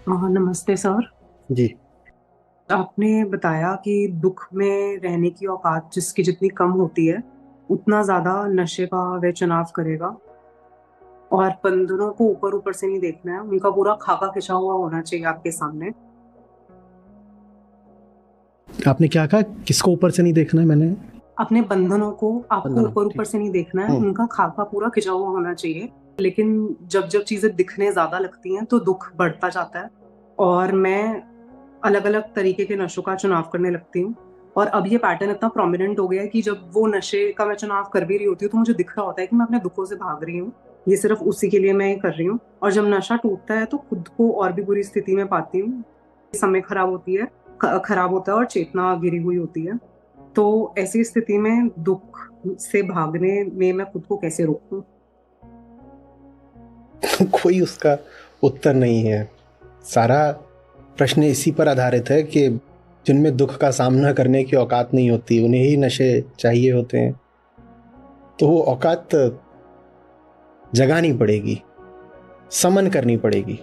नमस्ते सर। जी। आपने बताया कि दुख में रहने की औकात जिसकी जितनी कम होती है, उतना ज़्यादा नशे का वह चुनाव करेगा। और बंधनों को ऊपर ऊपर से नहीं देखना है, उनका पूरा खाका खिंचा हुआ होना चाहिए आपके सामने। आपने क्या कहा? किसको ऊपर से नहीं देखना है? मैंने अपने बंधनों को आपको बंधना ऊपर ऊपर ठीक। से नहीं देखना है, हम्म। उनका खाका पूरा खिंचा हुआ होना चाहिए। लेकिन जब जब चीज़ें दिखने ज़्यादा लगती हैं तो दुख बढ़ता जाता है। और मैं अलग अलग तरीके के नशों का चुनाव करने लगती हूँ। और अब ये पैटर्न इतना प्रोमिनेंट हो गया है कि जब वो नशे का मैं चुनाव कर भी रही होती हूँ तो मुझे दिख रहा होता है कि मैं अपने दुखों से भाग रही हूँ। ये सिर्फ उसी के लिए मैं ये कर रही हूँ। और जब नशा टूटता है तो खुद को और भी बुरी स्थिति में पाती हूँ। समय खराब होती है, खराब होता है और चेतना गिरी हुई होती है। तो ऐसी स्थिति में दुख से भागने में मैं खुद को कैसे रोकूं? कोई उसका उत्तर नहीं है। सारा प्रश्न इसी पर आधारित है कि जिनमें दुख का सामना करने की औकात नहीं होती उन्हें ही नशे चाहिए होते हैं। तो वो औकात जगानी पड़ेगी, समन करनी पड़ेगी।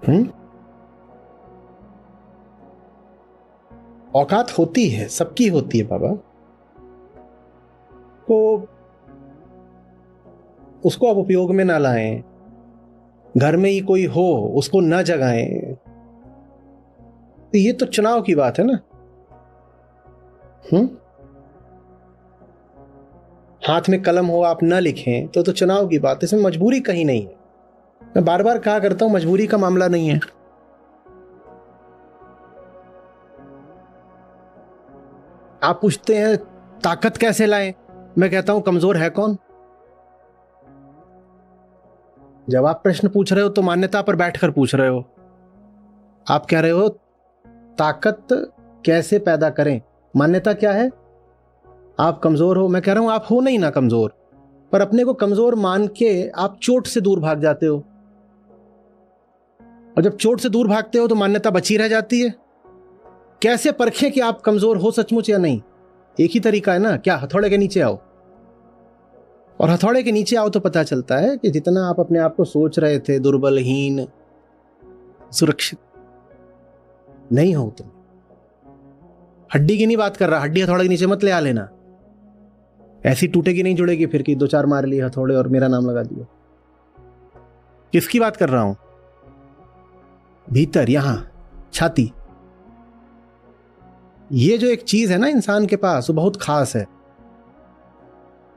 हम्म। औकात होती है, सबकी होती है बाबा। तो उसको आप उपयोग में ना लाएं। घर में ही कोई हो, उसको ना जगाएं। तो ये तो चुनाव की बात है ना। हम्म। हाथ में कलम हो, आप ना लिखें तो चुनाव की बात है। इसमें मजबूरी कहीं नहीं है। मैं बार बार कहा करता हूं, मजबूरी का मामला नहीं है। आप पूछते हैं ताकत कैसे लाएं, मैं कहता हूं कमजोर है कौन। जब आप प्रश्न पूछ रहे हो तो मान्यता पर बैठकर पूछ रहे हो। आप कह रहे हो ताकत कैसे पैदा करें। मान्यता क्या है? आप कमजोर हो। मैं कह रहा हूं आप हो नहीं ना कमजोर, पर अपने को कमजोर मान के आप चोट से दूर भाग जाते हो। और जब चोट से दूर भागते हो तो मान्यता बची रह जाती है। कैसे परखें कि आप कमजोर हो सचमुच या नहीं? एक ही तरीका है ना, क्या हथौड़े के नीचे आओ। और हथौड़े के नीचे आओ तो पता चलता है कि जितना आप अपने आप को सोच रहे थे दुर्बलहीन, सुरक्षित, नहीं हो तुम। हड्डी की नहीं बात कर रहा, हड्डी हथौड़े के नीचे मत ले आ लेना। ऐसी टूटेगी नहीं जुड़ेगी फिर कि दो चार मार लिए हथौड़े और मेरा नाम लगा दिया। किसकी बात कर रहा हूं? भीतर, यहां, छाती। ये जो एक चीज है ना इंसान के पास, वो बहुत खास है।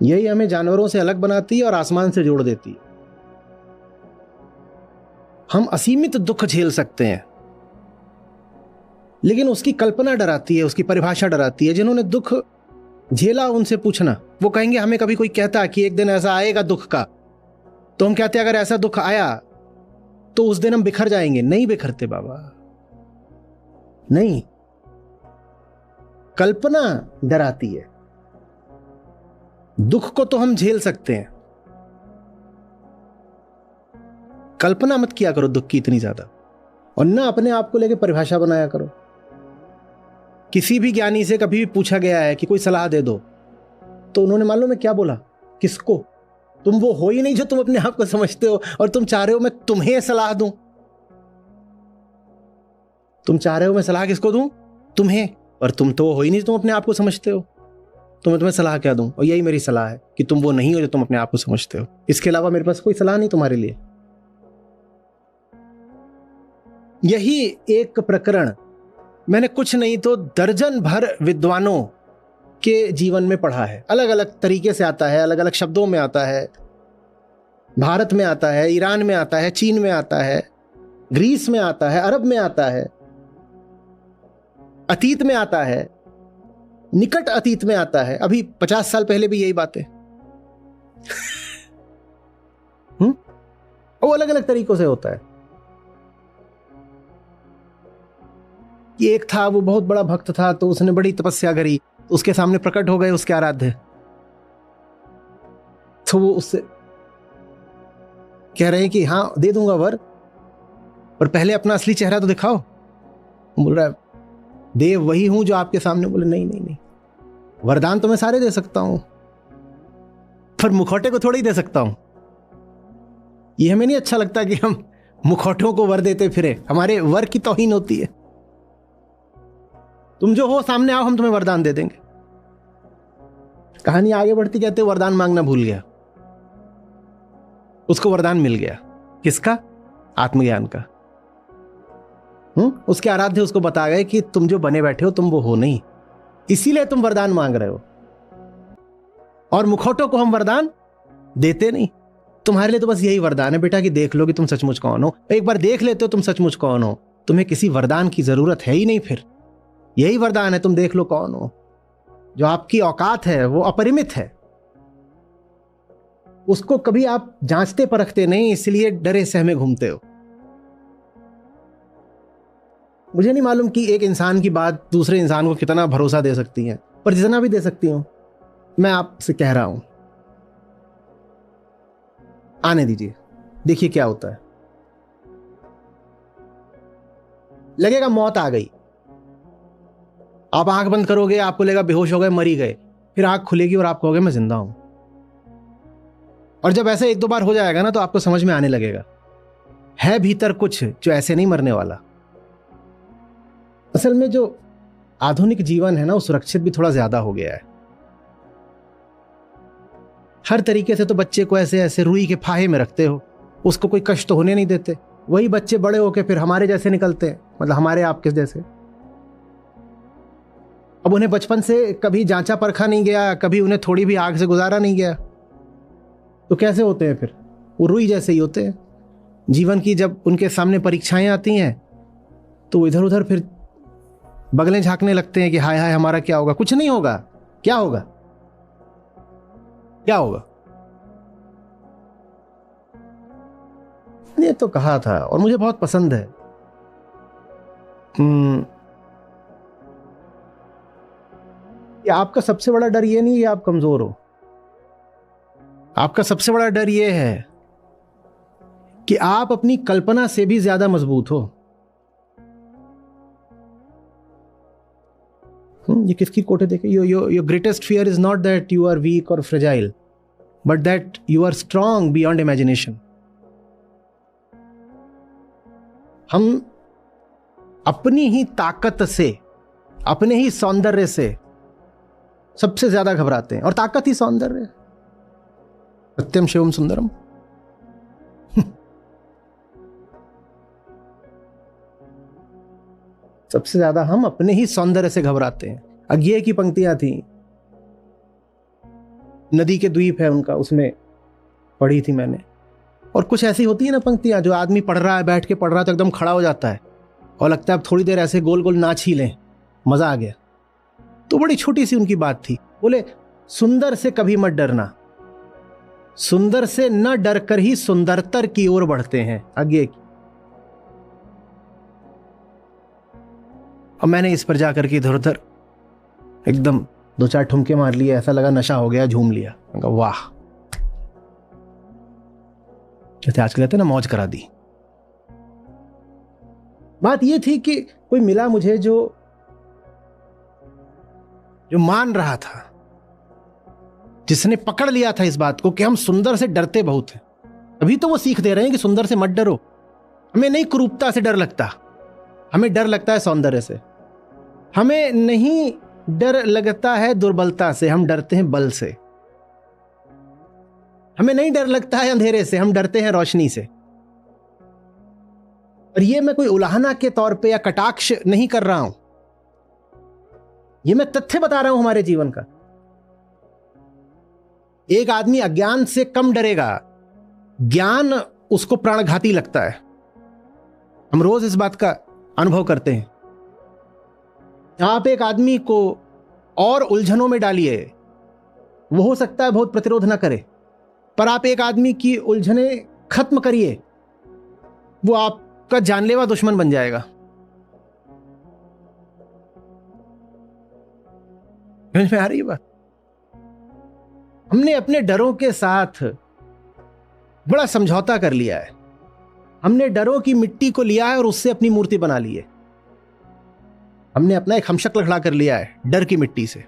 यही हमें जानवरों से अलग बनाती है और आसमान से जोड़ देती है। हम असीमित दुख झेल सकते हैं, लेकिन उसकी कल्पना डराती है, उसकी परिभाषा डराती है। जिन्होंने दुख झेला उनसे पूछना, वो कहेंगे हमें कभी कोई कहता कि एक दिन ऐसा आएगा दुख का, तो हम कहते अगर ऐसा दुख आया तो उस दिन हम बिखर जाएंगे। नहीं बिखरते बाबा, नहीं। कल्पना डराती है। दुख को तो हम झेल सकते हैं, कल्पना मत किया करो दुख की इतनी ज्यादा। और ना अपने आप को लेकर परिभाषा बनाया करो। किसी भी ज्ञानी से कभी भी पूछा गया है कि कोई सलाह दे दो, तो उन्होंने मालूम है क्या बोला? किसको? तुम वो हो ही नहीं जो तुम अपने आप को समझते हो, और तुम चाह रहे हो मैं तुम्हें सलाह दूं। तुम चाह रहे हो मैं सलाह किसको दूं? तुम्हें। और तुम तो वो हो ही नहीं जो तुम अपने आप को समझते हो। तो मैं तुम्हें सलाह क्या दूं? और यही मेरी सलाह है कि तुम वो नहीं हो जो तुम अपने आप को समझते हो। इसके अलावा मेरे पास कोई सलाह नहीं तुम्हारे लिए। यही एक प्रकरण मैंने कुछ नहीं तो दर्जन भर विद्वानों के जीवन में पढ़ा है। अलग अलग तरीके से आता है, अलग अलग शब्दों में आता है। भारत में आता है, ईरान में आता है, चीन में आता है, ग्रीस में आता है, अरब में आता है, अतीत में आता है, निकट अतीत में आता है, अभी 50 साल पहले भी यही बातें। वो अलग अलग तरीकों से होता है। कि एक था, वो बहुत बड़ा भक्त था, तो उसने बड़ी तपस्या करी, तो उसके सामने प्रकट हो गए उसके आराध्य। तो वो उससे कह रहे हैं कि हाँ दे दूंगा वर, पर पहले अपना असली चेहरा तो दिखाओ। बोल रहा है देव वही हूं जो आपके सामने। बोले नहीं नहीं नहीं, वरदान तो मैं सारे दे सकता हूं, पर मुखौटे को थोड़ा ही दे सकता हूं। ये हमें नहीं अच्छा लगता कि हम मुखौटों को वर देते फिरे, हमारे वर की तौहीन होती है। तुम जो हो सामने आओ, हम तुम्हें वरदान दे देंगे। कहानी आगे बढ़ती, कहते वरदान मांगना भूल गया, उसको वरदान मिल गया। किसका? आत्मज्ञान का। उसके आराध्य उसको बता गए कि तुम जो बने बैठे हो तुम वो हो नहीं, इसीलिए तुम वरदान मांग रहे हो। और मुखौटों को हम वरदान देते नहीं। तुम्हारे लिए तो बस यही वरदान है बेटा कि देख लो कि तुम सचमुच कौन हो। एक बार देख लेते हो तुम सचमुच कौन हो, तुम्हें किसी वरदान की जरूरत है ही नहीं। फिर यही वरदान है, तुम देख लो कौन हो। जो आपकी औकात है वो अपरिमित है, उसको कभी आप जांचते परखते नहीं, इसलिए डरे सहमे घूमते हो। मुझे नहीं मालूम कि एक इंसान की बात दूसरे इंसान को कितना भरोसा दे सकती है, पर जितना भी दे सकती हूं मैं आपसे कह रहा हूं, आने दीजिए, देखिए क्या होता है। लगेगा मौत आ गई, आप आंख बंद करोगे, आपको लगेगा बेहोश हो गए, मरी गए, फिर आंख खुलेगी और आप कहोगे मैं जिंदा हूं। और जब ऐसे एक दो बार हो जाएगा ना, तो आपको समझ में आने लगेगा है भीतर कुछ जो ऐसे नहीं मरने वाला। असल में जो आधुनिक जीवन है ना, वो सुरक्षित भी थोड़ा ज्यादा हो गया है। हर तरीके से तो बच्चे को ऐसे ऐसे रुई के फाहे में रखते हो, उसको कोई कष्ट होने नहीं देते। वही बच्चे बड़े होके फिर हमारे जैसे निकलते हैं, मतलब हमारे आपके जैसे। अब उन्हें बचपन से कभी जांचा परखा नहीं गया, कभी उन्हें थोड़ी भी आग से गुजारा नहीं गया, तो कैसे होते हैं फिर? वो रुई जैसे ही होते हैं। जीवन की जब उनके सामने परीक्षाएं आती हैं तो वो इधर उधर फिर बगलें झांकने लगते हैं कि हाय हाय हमारा क्या होगा। कुछ नहीं होगा। क्या होगा? क्या होगा? ये तो कहा था और मुझे बहुत पसंद है। ये आपका सबसे बड़ा डर ये नहीं है आप कमजोर हो, आपका सबसे बड़ा डर ये है कि आप अपनी कल्पना से भी ज्यादा मजबूत हो। ये किसकी कोट है देखे? Your greatest fear is not that you are weak और fragile, but that you are strong beyond imagination. हम अपनी ही ताकत से, अपने ही सौंदर्य से सबसे ज्यादा घबराते हैं, और ताकत ही सौंदर्य है। सत्यम शिवम सुंदरम। सबसे ज्यादा हम अपने ही सौंदर्य से घबराते हैं। अज्ञेय की पंक्तियां थी, नदी के द्वीप है उनका, उसमें पढ़ी थी मैंने। और कुछ ऐसी होती है ना पंक्तियां, जो आदमी पढ़ रहा है, बैठ के पढ़ रहा है तो एकदम खड़ा हो जाता है और लगता है अब थोड़ी देर ऐसे गोल गोल नाच ही लें, मजा आ गया। तो बड़ी छोटी सी उनकी बात थी, बोले सुंदर से कभी मत डरना, सुंदर से न डर कर ही सुंदरतर की ओर बढ़ते हैं। अज्ञेय की। और मैंने इस पर जाकर के इधर उधर एकदम दो चार ठुमके मार लिए, ऐसा लगा नशा हो गया, झूम लिया। वाह, जैसे आजकल कहते हैं ना, मौज करा दी। बात यह थी कि कोई मिला मुझे जो मान रहा था, जिसने पकड़ लिया था इस बात को कि हम सुंदर से डरते बहुत हैं। अभी तो वो सीख दे रहे हैं कि सुंदर से मत डरो। हमें नहीं कुरूपता से डर लगता, हमें डर लगता है सौंदर्य से। हमें नहीं डर लगता है दुर्बलता से, हम डरते हैं बल से। हमें नहीं डर लगता है अंधेरे से, हम डरते हैं रोशनी से। और ये मैं कोई उलाहना के तौर पे या कटाक्ष नहीं कर रहा हूं, ये मैं तथ्य बता रहा हूं हमारे जीवन का। एक आदमी अज्ञान से कम डरेगा, ज्ञान उसको प्राणघाती लगता है। हम रोज इस बात का अनुभव करते हैं। आप एक आदमी को और उलझनों में डालिए, वो हो सकता है बहुत प्रतिरोध ना करे, पर आप एक आदमी की उलझने खत्म करिए, वो आपका जानलेवा दुश्मन बन जाएगा। समझ में आ रही है बात? हमने अपने डरों के साथ बड़ा समझौता कर लिया है। हमने डरों की मिट्टी को लिया है और उससे अपनी मूर्ति बना ली है। हमने अपना एक हमशक्ल खड़ा कर लिया है डर की मिट्टी से।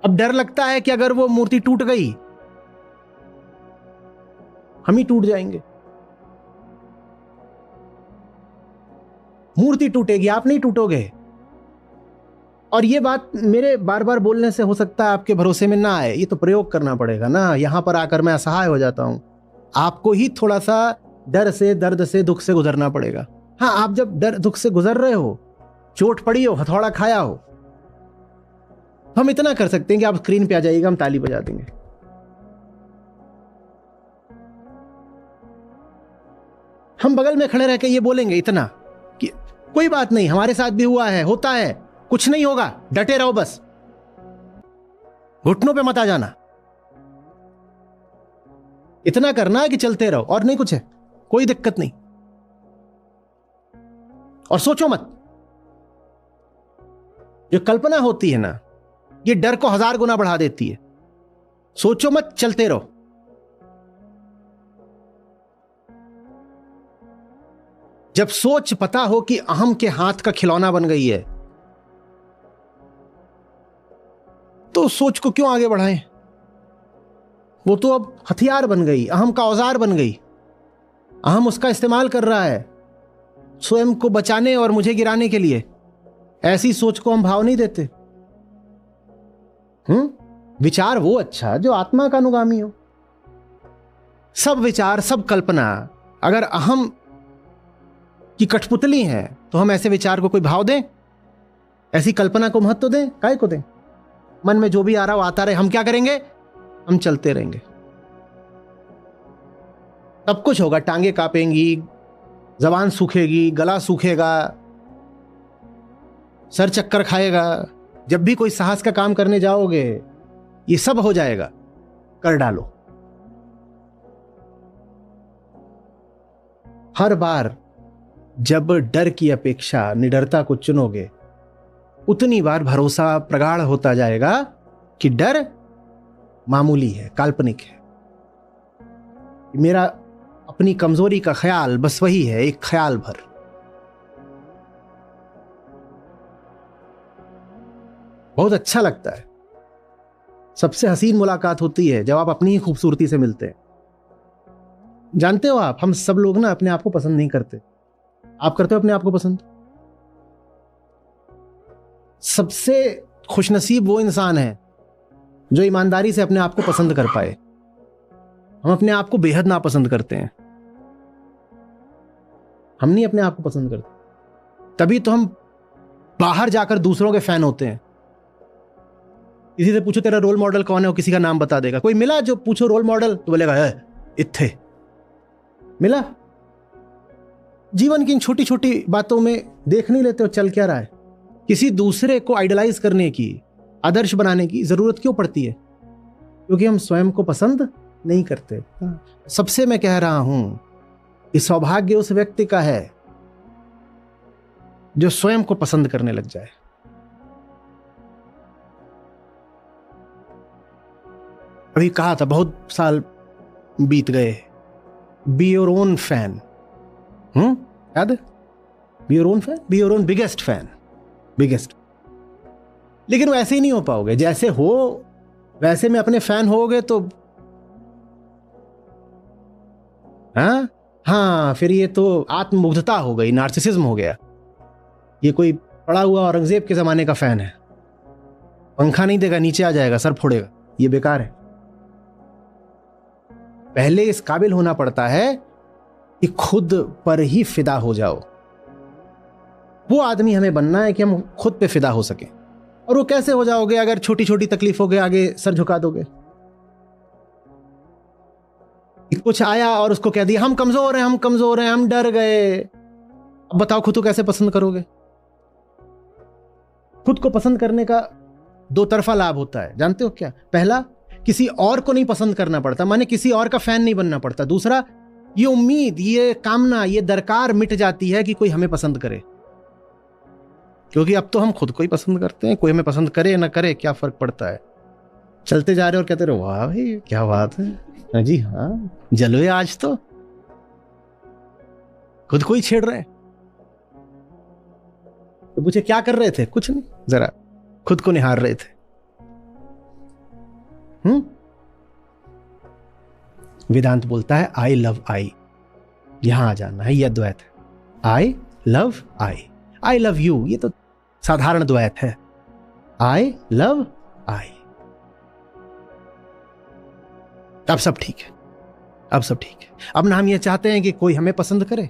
अब डर लगता है कि अगर वो मूर्ति टूट गई, हम ही टूट जाएंगे। मूर्ति टूटेगी, आप नहीं टूटोगे। और ये बात मेरे बार बार बोलने से हो सकता है आपके भरोसे में ना आए, ये तो प्रयोग करना पड़ेगा ना। यहां पर आकर मैं असहाय हो जाता हूं। आपको ही थोड़ा सा डर से, दर्द से, दुख से गुजरना पड़ेगा। हाँ, आप जब डर दुख से गुजर रहे हो, चोट पड़ी हो, हथौड़ा खाया हो, तो हम इतना कर सकते हैं कि आप स्क्रीन पे आ जाइएगा, हम ताली बजा देंगे। हम बगल में खड़े रह के ये बोलेंगे इतना कि कोई बात नहीं, हमारे साथ भी हुआ है, होता है, कुछ नहीं होगा, डटे रहो, बस घुटनों पे मत आ जाना। इतना करना है कि चलते रहो, और नहीं कुछ है, कोई दिक्कत नहीं। और सोचो मत, जो कल्पना होती है ना, ये डर को 1000 गुना बढ़ा देती है। सोचो मत, चलते रहो। जब सोच पता हो कि अहम के हाथ का खिलौना बन गई है, तो सोच को क्यों आगे बढ़ाएं? वो तो अब हथियार बन गई, अहम का औजार बन गई। अहम उसका इस्तेमाल कर रहा है स्वयं को बचाने और मुझे गिराने के लिए। ऐसी सोच को हम भाव नहीं देते। विचार वो अच्छा जो आत्मा का अनुगामी हो। सब विचार, सब कल्पना अगर अहम की कठपुतली है, तो हम ऐसे विचार को कोई भाव दें? ऐसी कल्पना को महत्व दें? काहे को दें? मन में जो भी आ रहा हो आता रहे, हम क्या करेंगे? हम चलते रहेंगे। सब कुछ होगा, टांगे कांपेंगी, जबान सूखेगी, गला सूखेगा, सर चक्कर खाएगा। जब भी कोई साहस का काम करने जाओगे, ये सब हो जाएगा। कर डालो। हर बार जब डर की अपेक्षा निडरता को चुनोगे, उतनी बार भरोसा प्रगाढ़ होता जाएगा कि डर मामूली है, काल्पनिक है। मेरा अपनी कमजोरी का ख्याल बस वही है, एक ख्याल भर। बहुत अच्छा लगता है। सबसे हसीन मुलाकात होती है जब आप अपनी ही खूबसूरती से मिलते हैं। जानते हो आप, हम सब लोग ना अपने आप को पसंद नहीं करते। आप करते हो अपने आप को पसंद? सबसे खुशनसीब वो इंसान है जो ईमानदारी से अपने आप को पसंद कर पाए। हम अपने आप को बेहद नापसंद करते हैं। हम नहीं अपने आप को पसंद करते, तभी तो हम बाहर जाकर दूसरों के फैन होते हैं। किसी से पूछो तेरा रोल मॉडल कौन है, वो किसी का नाम बता देगा। कोई मिला जो पूछो रोल मॉडल, तो बोलेगा इत्थे। मिला? जीवन की इन छोटी छोटी बातों में देख नहीं लेते हो चल क्या रहा है? किसी दूसरे को आइडलाइज करने की, आदर्श बनाने की जरूरत क्यों पड़ती है? क्योंकि हम स्वयं को पसंद नहीं करते। सबसे मैं कह रहा हूं कि सौभाग्य उस व्यक्ति का है जो स्वयं को पसंद करने लग जाए। अभी कहा था, बहुत साल बीत गए, बी योर ओन फैन। याद है? Be your own fan, be your own biggest fan, biggest. लेकिन वैसे ही नहीं हो पाओगे। जैसे हो वैसे में अपने फैन होगे तो हाँ, फिर ये तो आत्ममुग्धता हो गई, नार्सिसिज्म हो गया। ये कोई पड़ा हुआ औरंगजेब के जमाने का फैन है, पंखा नहीं देगा, नीचे आ जाएगा, सर फोड़ेगा। ये बेकार है। पहले इस काबिल होना पड़ता है कि खुद पर ही फिदा हो जाओ। वो आदमी हमें बनना है कि हम खुद पे फिदा हो सके। और वो कैसे हो जाओगे? अगर छोटी छोटी तकलीफों के आगे सर झुका दोगे। कुछ आया और उसको कह दिया हम कमजोर हैं, हम कमजोर हैं, हम डर गए। अब बताओ खुद को कैसे पसंद करोगे? खुद को पसंद करने का दो तरफा लाभ होता है, जानते हो क्या? पहला, किसी और को नहीं पसंद करना पड़ता, माने किसी और का फैन नहीं बनना पड़ता। दूसरा, ये उम्मीद, ये कामना, ये दरकार मिट जाती है कि कोई हमें पसंद करे। क्योंकि अब तो हम खुद को ही पसंद करते हैं। कोई हमें पसंद करे ना करे, क्या फर्क पड़ता है? चलते जा रहे और कहते रहो वाह भाई क्या बात है, हाँ जी हाँ जलवे आज तो। खुद को ही छेड़ रहे। तो पूछे क्या कर रहे थे? कुछ नहीं, जरा खुद को निहार रहे थे। वेदांत बोलता है आई लव आई। यहां आ जाना है, ये अद्वैत है। I love I love you, ये तो साधारण द्वैत है। आई लव आई, अब सब ठीक है, अब सब ठीक है। अब ना हम ये चाहते हैं कि कोई हमें पसंद करे,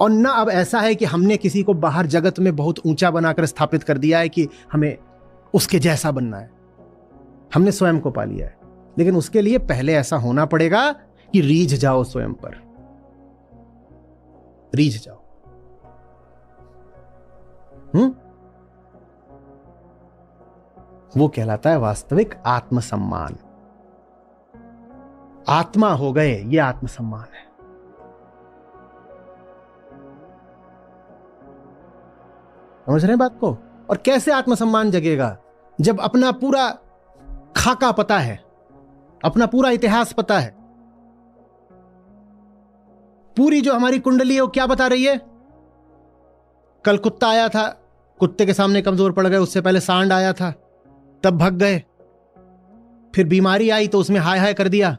और ना अब ऐसा है कि हमने किसी को बाहर जगत में बहुत ऊंचा बनाकर स्थापित कर दिया है कि हमें उसके जैसा बनना है। हमने स्वयं को पा लिया है, लेकिन उसके लिए पहले ऐसा होना पड़ेगा कि रीझ जाओ स्वयं पर, रीझ जाओ। वो कहलाता है वास्तविक आत्मसम्मान। आत्मा हो गए, ये आत्मसम्मान है। समझ रहे हैं बात को? और कैसे आत्मसम्मान जगेगा? जब अपना पूरा खाका पता है, अपना पूरा इतिहास पता है, पूरी जो हमारी कुंडली है वो क्या बता रही है? कल कुत्ता आया था, कुत्ते के सामने कमजोर पड़ गए, उससे पहले सांड आया था तब भग गए, फिर बीमारी आई तो उसमें हाय हाय कर दिया,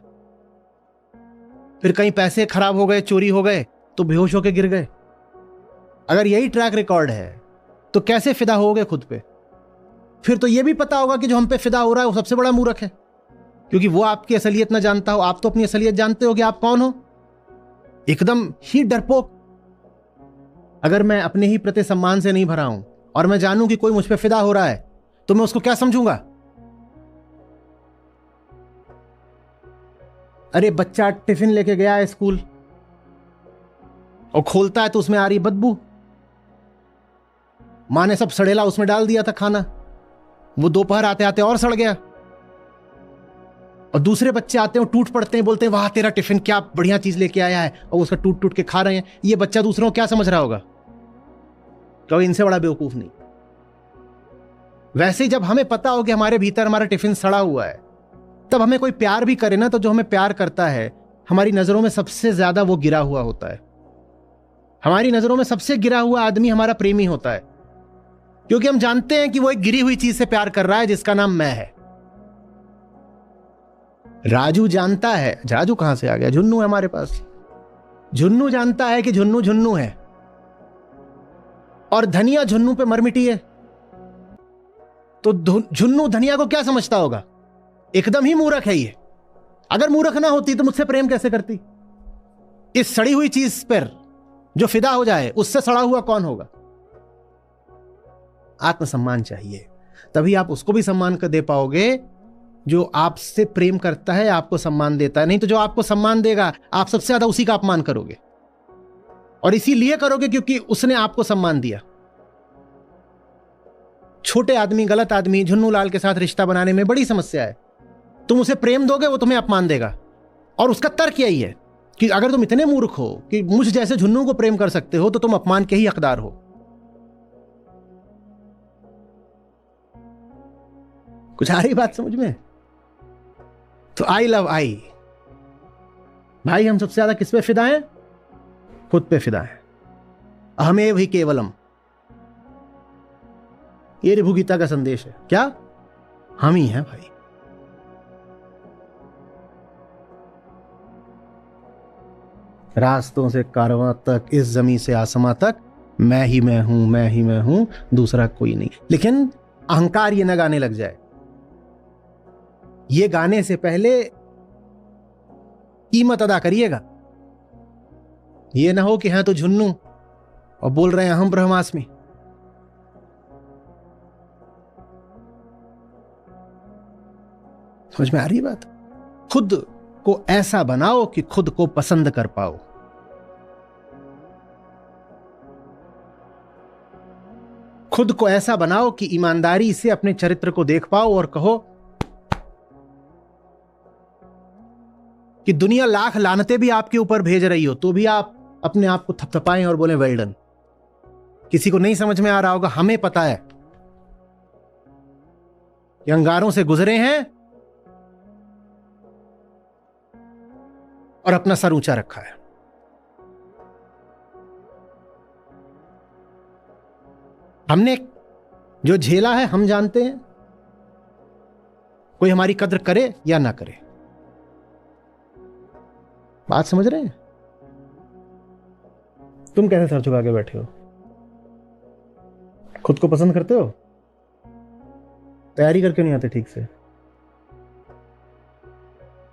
फिर कहीं पैसे खराब हो गए, चोरी हो गए तो बेहोश होकर गिर गए। अगर यही ट्रैक रिकॉर्ड है तो कैसे फिदा होगे खुद पे? फिर तो यह भी पता होगा कि जो हम पे फिदा हो रहा है वो सबसे बड़ा मूर्ख है, क्योंकि वो आपकी असलियत ना जानता हो। आप तो अपनी असलियत जानते हो कि आप कौन हो, एकदम ही डरपोक। अगर मैं अपने ही प्रति सम्मान से नहीं भरा हूं और मैं जानूं कि कोई मुझ पे फिदा हो रहा है तो मैं उसको क्या समझूंगा? अरे बच्चा टिफिन लेके गया है स्कूल और खोलता है तो उसमें आ रही बदबू, मां ने सब सड़ेला उसमें डाल दिया था खाना, वो दोपहर आते आते और सड़ गया। और दूसरे बच्चे आते हैं, टूट पड़ते हैं, बोलते हैं वाह तेरा टिफिन क्या बढ़िया चीज लेके आया है, और उसका टूट टूट के खा रहे हैं। ये बच्चा दूसरों को क्या समझ रहा होगा? क्योंकि इनसे बड़ा बेवकूफ नहीं। वैसे ही जब हमें पता हो कि हमारे भीतर हमारा टिफिन सड़ा हुआ है, तब हमें कोई प्यार भी करे ना, तो जो हमें प्यार करता है हमारी नजरों में सबसे ज्यादा वो गिरा हुआ होता है। हमारी नजरों में सबसे गिरा हुआ आदमी हमारा प्रेमी होता है, क्योंकि हम जानते हैं कि वो एक गिरी हुई चीज से प्यार कर रहा है जिसका नाम मैं है। राजू जानता है, राजू कहां से आ गया? झुन्नू है हमारे पास। झुन्नू जानता है कि झुन्नू झुन्नू है, और धनिया झुन्नू पे मर मिटी है। तो झुन्नू धनिया को क्या समझता होगा? एकदम ही मूर्ख है ये। अगर मूर्ख ना होती तो मुझसे प्रेम कैसे करती? इस सड़ी हुई चीज पर जो फिदा हो जाए, उससे सड़ा हुआ कौन होगा? आत्मसम्मान चाहिए, तभी आप उसको भी सम्मान कर दे पाओगे जो आपसे प्रेम करता है, आपको सम्मान देता है। नहीं तो जो आपको सम्मान देगा आप सबसे ज्यादा उसी का अपमान करोगे, और इसीलिए करोगे क्योंकि उसने आपको सम्मान दिया। छोटे आदमी, गलत आदमी झुन्नू लाल के साथ रिश्ता बनाने में बड़ी समस्या है। तुम उसे प्रेम दोगे, वो तुम्हें अपमान देगा। और उसका तर्क यही है कि अगर तुम इतने मूर्ख हो कि मुझ जैसे झुन्नू को प्रेम कर सकते हो तो तुम अपमान के ही हकदार हो। कुछ आ रही बात समझ में? तो आई लव आई, भाई हम सबसे ज्यादा किस पे फिदा हैं? खुद पे फिदा है। अहमेव ही केवलम, ये ऋभु गीता का संदेश है। क्या? हम ही हैं भाई। रास्तों से कारवां तक, इस जमी से आसमां तक, मैं ही मैं हूं, मैं ही मैं हूं, दूसरा कोई नहीं। लेकिन अहंकार ये न गाने लग जाए। ये गाने से पहले कीमत अदा करिएगा। ये ना हो कि हैं तो झुन्नू और बोल रहे हैं हम ब्रह्मास्मि। समझ में आ रही बात? खुद को ऐसा बनाओ कि खुद को पसंद कर पाओ। खुद को ऐसा बनाओ कि ईमानदारी से अपने चरित्र को देख पाओ और कहो कि दुनिया लाख लानतें भी आपके ऊपर भेज रही हो तो भी आप अपने आप को थपथपाएं और बोले वेल डन। किसी को नहीं समझ में आ रहा होगा, हमें पता है कि अंगारों से गुजरे हैं और अपना सर ऊंचा रखा है। हमने जो झेला है हम जानते हैं, कोई हमारी कद्र करे या ना करे। बात समझ रहे हैं? तुम कैसे सर झुका के बैठे हो? खुद को पसंद करते हो? तैयारी करके नहीं आते ठीक से?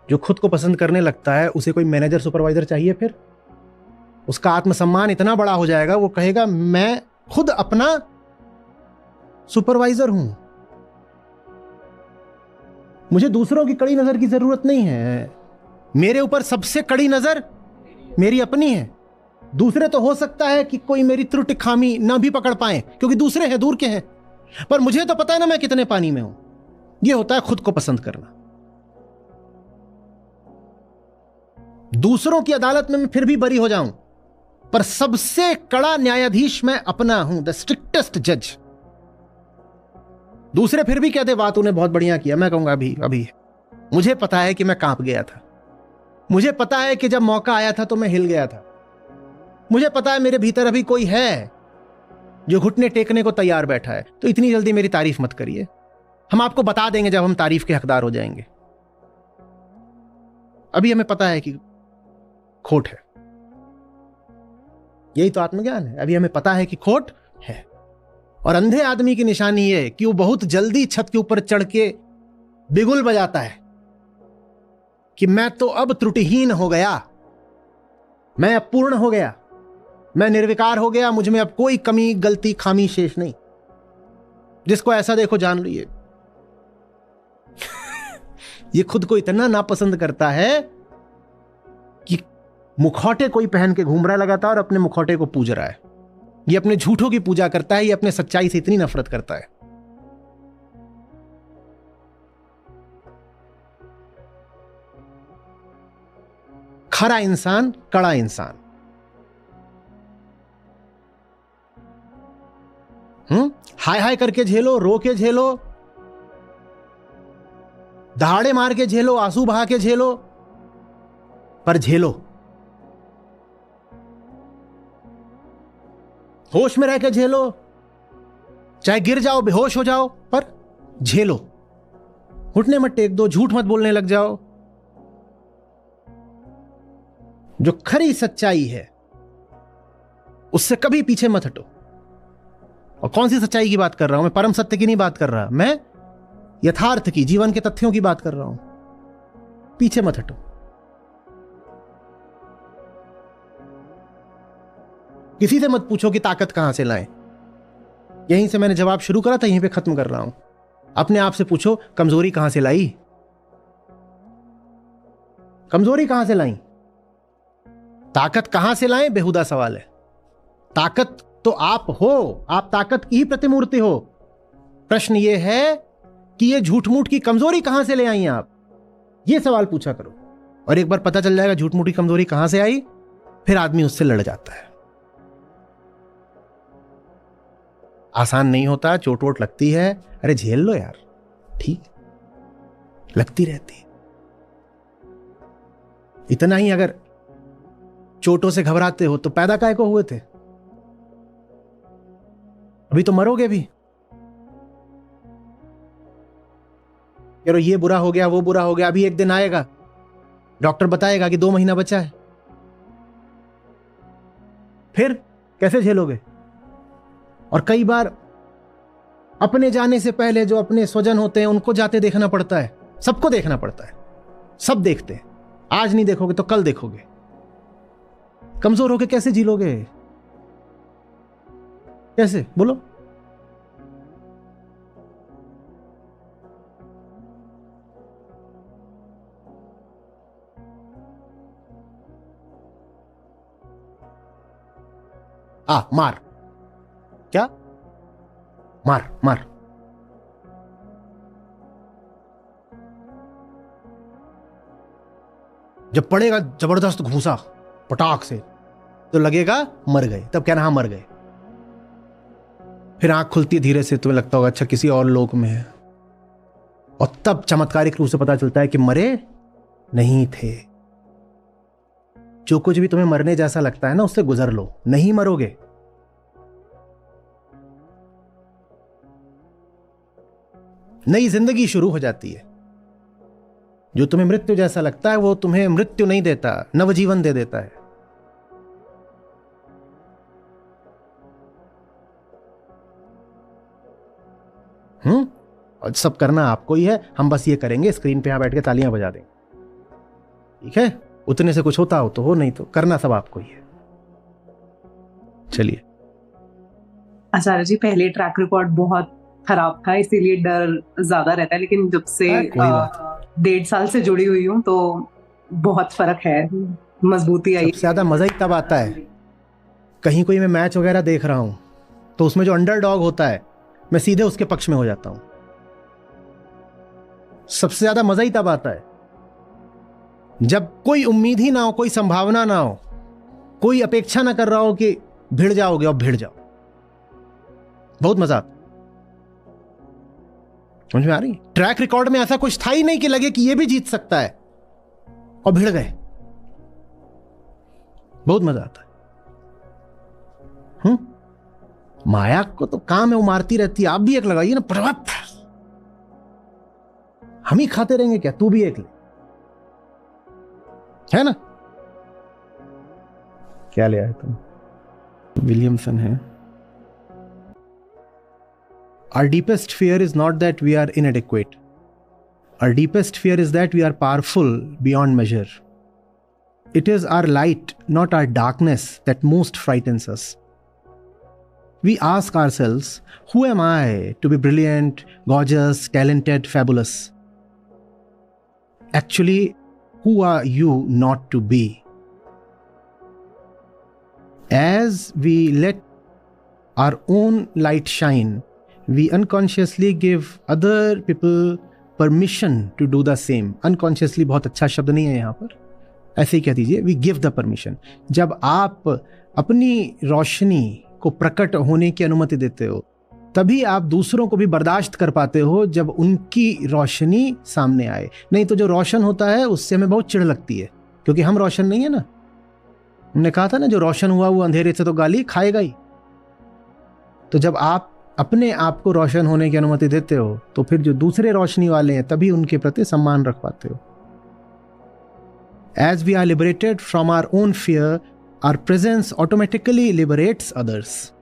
जो खुद को पसंद करने लगता है उसे कोई मैनेजर सुपरवाइजर चाहिए? फिर उसका आत्मसम्मान इतना बड़ा हो जाएगा, वो कहेगा मैं खुद अपना सुपरवाइजर हूं, मुझे दूसरों की कड़ी नजर की जरूरत नहीं है, मेरे ऊपर सबसे कड़ी नजर मेरी अपनी है। दूसरे तो हो सकता है कि कोई मेरी त्रुटि खामी ना भी पकड़ पाए क्योंकि दूसरे हैं, दूर के हैं, पर मुझे तो पता है ना मैं कितने पानी में हूं। यह होता है खुद को पसंद करना। दूसरों की अदालत में मैं फिर भी बरी हो जाऊं, पर सबसे कड़ा न्यायाधीश मैं अपना हूं, द स्ट्रिक्टेस्ट जज। दूसरे फिर भी कहते बात तूने बहुत बढ़िया किया, मैं कहूंगा अभी अभी मुझे पता है कि मैं कांप गया था, मुझे पता है कि जब मौका आया था तो मैं हिल गया था, मुझे पता है मेरे भीतर अभी कोई है जो घुटने टेकने को तैयार बैठा है, तो इतनी जल्दी मेरी तारीफ मत करिए, हम आपको बता देंगे जब हम तारीफ के हकदार हो जाएंगे। अभी हमें पता है कि खोट है, यही तो आत्मज्ञान है। अभी हमें पता है कि खोट है, और अंधे आदमी की निशानी यह कि वो बहुत जल्दी छत के ऊपर चढ़ के बिगुल बजाता है कि मैं तो अब त्रुटिहीन हो गया, मैं अब पूर्ण हो गया, मैं निर्विकार हो गया, मुझ में अब कोई कमी गलती खामी शेष नहीं। जिसको ऐसा देखो जान लो ये खुद को इतना नापसंद करता है कि मुखौटे कोई पहन के घूम रहा है लगातार, अपने मुखौटे को पूज रहा है। ये अपने झूठों की पूजा करता है, ये अपने सच्चाई से इतनी नफरत करता है। खरा इंसान, कड़ा इंसान। हाय हाय करके झेलो, रो के झेलो, दहाड़े मार के झेलो, आंसू बहा के झेलो, पर झेलो। होश में रह के झेलो, चाहे गिर जाओ, बेहोश हो जाओ, पर झेलो। घुटने मत टेक दो, झूठ मत बोलने लग जाओ। जो खरी सच्चाई है उससे कभी पीछे मत हटो। और कौन सी सच्चाई की बात कर रहा हूं मैं? परम सत्य की नहीं बात कर रहा, मैं यथार्थ की, जीवन के तथ्यों की बात कर रहा हूं। पीछे मत हटो। किसी से मत पूछो कि ताकत कहां से लाएं। यहीं से मैंने जवाब शुरू करा था, यहीं पे खत्म कर रहा हूं। अपने आप से पूछो कमजोरी कहां से लाई, कमजोरी कहां से लाई, ताकत कहां से लाएं, बेहुदा सवाल है। ताकत तो आप हो, आप ताकत की ही प्रतिमूर्ति हो। प्रश्न यह है कि यह झूठ मूठ की कमजोरी कहां से ले आई आप, यह सवाल पूछा करो। और एक बार पता चल जाएगा झूठ मूठ की कमजोरी कहां से आई, फिर आदमी उससे लड़ जाता है। आसान नहीं होता, चोट वोट लगती है, अरे झेल लो यार, ठीक, लगती रहती है। इतना ही अगर चोटों से घबराते हो तो पैदा काहे को हुए थे? अभी तो मरोगे भी। यार ये बुरा हो गया, वो बुरा हो गया, अभी एक दिन आएगा डॉक्टर बताएगा कि 2 महीना बचा है, फिर कैसे झेलोगे? और कई बार अपने जाने से पहले जो अपने स्वजन होते हैं उनको जाते देखना पड़ता है, सबको देखना पड़ता है, सब देखते हैं। आज नहीं देखोगे तो कल देखोगे। कमजोर होके कैसे जी लोगे? कैसे बोलो? मार, क्या मार मार। जब पड़ेगा जबरदस्त घूंसा पटाख से तो लगेगा मर गए, तब कहना हाँ मर गए। फिर आंख खुलती है धीरे से, तुम्हें लगता होगा अच्छा किसी और लोक में है, और तब चमत्कारिक रूप से पता चलता है कि मरे नहीं थे। जो कुछ भी तुम्हें मरने जैसा लगता है ना, उससे गुजर लो, नहीं मरोगे। नई जिंदगी शुरू हो जाती है। जो तुम्हें मृत्यु जैसा लगता है वो तुम्हें मृत्यु नहीं देता, नवजीवन दे देता है। और सब करना आपको ही है, हम बस ये करेंगे, स्क्रीन पे यहाँ बैठ के तालियां बजा देंगे, ठीक है? उतने से कुछ होता हो तो हो, नहीं तो करना सब आपको ही है। चलिए। आचार्य जी, पहले ट्रैक रिकॉर्ड बहुत खराब था, इसीलिए डर ज्यादा रहता है, लेकिन जब से 1.5 साल से जुड़ी हुई हूँ तो बहुत फर्क है, मजबूती आई। सबसे ज्यादा मजा ही तब आता है कहीं कोई मैं मैच वगैरह देख रहा हूं तो उसमें जो अंडरडॉग होता है मैं सीधे उसके पक्ष में हो जाता हूं। सबसे ज्यादा मजा ही तब आता है जब कोई उम्मीद ही ना हो, कोई संभावना ना हो, कोई अपेक्षा ना कर रहा हो कि भिड़ जाओगे और भिड़ जाओ। बहुत मजा आता। समझ में आ रही? ट्रैक रिकॉर्ड में ऐसा कुछ था ही नहीं कि लगे कि ये भी जीत सकता है, और भिड़ गए। बहुत मजा आता है। माया को तो काम है, वो मारती रहती है। आप भी एक लगाइए ना, प्रभाव हम ही खाते रहेंगे क्या? तू भी एक ले, है ना? क्या ले आए तुम? विलियमसन है। Our deepest fear is not that we are inadequate. Our deepest fear is that we are powerful beyond measure. It is our light, not our darkness, that most frightens us. We ask ourselves, who am I to be brilliant, gorgeous, talented, fabulous? Actually, who are you not to be? As we let our own light shine, we unconsciously give other people permission to do the same. Unconsciously बहुत अच्छा शब्द नहीं है यहाँ पर, ऐसे ही कह दीजिए, we give the permission. जब आप अपनी रोशनी को प्रकट होने की अनुमति देते हो तभी आप दूसरों को भी बर्दाश्त कर पाते हो जब उनकी रोशनी सामने आए। नहीं तो जो रोशन होता है उससे हमें बहुत चिढ़ लगती है, क्योंकि हम रोशन नहीं है ना। हमने कहा था ना, जो रोशन हुआ वो अंधेरे से तो गाली खाएगा ही। तो जब आप अपने आप को रोशन होने की अनुमति देते हो तो फिर जो दूसरे रोशनी वाले हैं तभी उनके प्रति सम्मान रख पाते हो। As we are liberated from our own fear, our presence automatically liberates others.